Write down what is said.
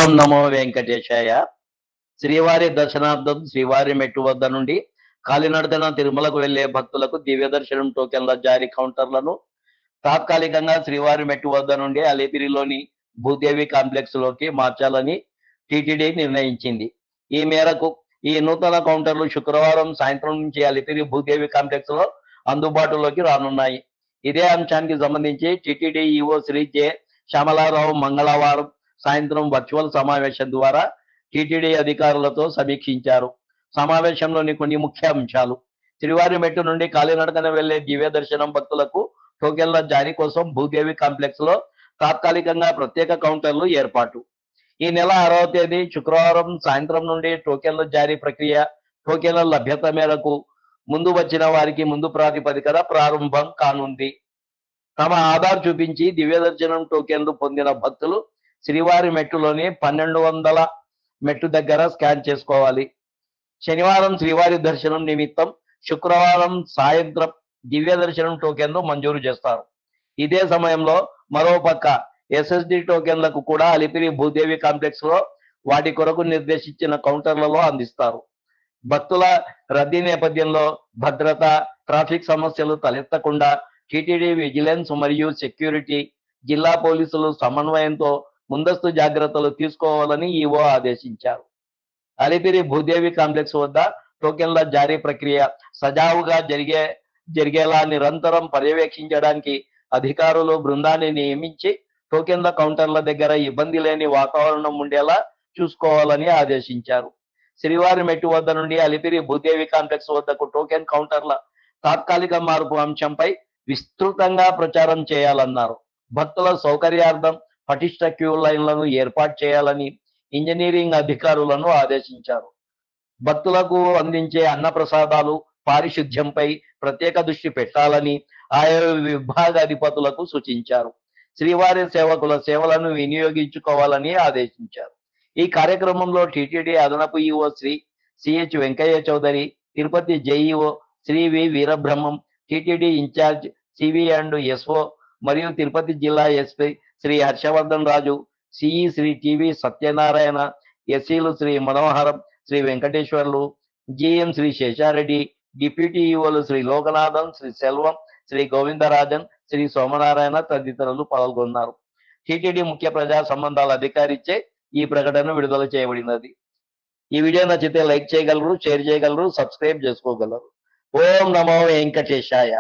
ఓం నమో వెంకటేశాయ. శ్రీవారి దర్శనార్థం శ్రీవారి మెట్టు వద్ద నుండి కాలినడకన తిరుమలకు వెళ్లే భక్తులకు దివ్య దర్శనం టోకెన్ల జారీ కౌంటర్లను తాత్కాలికంగా శ్రీవారి మెట్టు వద్ద నుండి అలిపిరిలోని భూదేవి కాంప్లెక్స్ లోకి మార్చాలని టీటీడీ నిర్ణయించింది. ఈ మేరకు ఈ నూతన కౌంటర్లు శుక్రవారం సాయంత్రం నుంచి అలిపిరి భూదేవి కాంప్లెక్స్ లో అందుబాటులోకి రానున్నాయి. ఇదే అంశానికి సంబంధించి TTD EO Shri J Syamala Rao మంగళవారం సాయంత్రం వర్చువల్ సమావేశం ద్వారా టీటీడీ అధికారులతో సమీక్షించారు. సమావేశంలోని కొన్ని ముఖ్య అంశాలు: శ్రీవారి మెట్టు నుండి కాలినడకన వెళ్లే దివ్య దర్శనం భక్తులకు టోకెన్ల జారీ కోసం భూదేవి కాంప్లెక్స్ లో తాత్కాలికంగా ప్రత్యేక కౌంటర్లు ఏర్పాటు. ఈ నెల 6వ తేదీ శుక్రవారం సాయంత్రం నుండి టోకెన్ల జారీ ప్రక్రియ, టోకెన్ల లభ్యత మేరకు ముందు వచ్చిన వారికి ముందు ప్రాతిపదికన ప్రారంభం కానుంది. తమ ఆధార్ చూపించి దివ్య దర్శనం టోకెన్లు పొందిన భక్తులు శ్రీవారి మెట్టులోని 1200 మెట్టు దగ్గర స్కాన్ చేసుకోవాలి. శనివారం శ్రీవారి దర్శనం నిమిత్తం శుక్రవారం సాయంత్రం దివ్య దర్శనం టోకెన్లు మంజూరు చేస్తారు. ఇదే సమయంలో మరోపక్క ఎస్ఎస్డి టోకెన్లకు కూడా అలిపిరి భూదేవి కాంప్లెక్స్ లో వాటి కొరకు నిర్దేశించిన కౌంటర్లలో అందిస్తారు. భక్తుల రద్దీ నేపథ్యంలో భద్రత, ట్రాఫిక్ సమస్యలు తలెత్తకుండా టీటీడీ విజిలెన్స్ మరియు సెక్యూరిటీ, జిల్లా పోలీసులు సమన్వయంతో ముందస్తు జాగ్రత్తలు తీసుకోవాలని ఈవో ఆదేశించారు. అలిపిరి భూదేవి కాంప్లెక్స్ వద్ద టోకెన్ల జారీ ప్రక్రియ సజావుగా జరిగేలా నిరంతరం పర్యవేక్షించడానికి అధికారులు బృందాన్ని నియమించి టోకెన్ల కౌంటర్ల దగ్గర ఇబ్బంది లేని వాతావరణం ఉండేలా చూసుకోవాలని ఆదేశించారు. శ్రీవారి మెట్టు వద్ద నుండి అలిపిరి భూదేవి కాంప్లెక్స్ వద్దకు టోకెన్ కౌంటర్ల తాత్కాలిక మార్పు అంశంపై విస్తృతంగా ప్రచారం చేయాలన్నారు. భక్తుల సౌకర్యార్థం పటిష్ట క్యూ లైన్లను ఏర్పాటు చేయాలని ఇంజనీరింగ్ అధికారులను ఆదేశించారు. భక్తులకు అందించే అన్నప్రసాదాలు, పారిశుధ్యంపై ప్రత్యేక దృష్టి పెట్టాలని ఆయా విభాగ అధిపతులకు సూచించారు. శ్రీవారి సేవకుల సేవలను వినియోగించుకోవాలని ఆదేశించారు. ఈ కార్యక్రమంలో టీటీడీ అదనపు EO Shri CH Venkaiah Chowdary, Tirupati JEO Shri V Veerabrahmam, TTD incharge CV and SO మరియు తిరుపతి జిల్లా SP Shri Harshavardhan Raju, CE Shri TV Satyanarayana, ఎస్సీలు శ్రీ మనోహరం, శ్రీ వెంకటేశ్వర్లు, జిఎం శ్రీ శేషారెడ్డి, డిప్యూటీ ఈఓలు శ్రీ లోకనాథన్, శ్రీ సెల్వం, శ్రీ గోవిందరాజన్, శ్రీ సోమనారాయణ తదితరులు పాల్గొన్నారు. టీటీడీ ముఖ్య ప్రజా సంబంధాల అధికారిచే ఈ ప్రకటన విడుదల చేయబడినది. ఈ వీడియో నచ్చితే లైక్ చేయగలరు, షేర్ చేయగలరు, సబ్స్క్రైబ్ చేసుకోగలరు. ఓం నమో వెంకటేశాయ.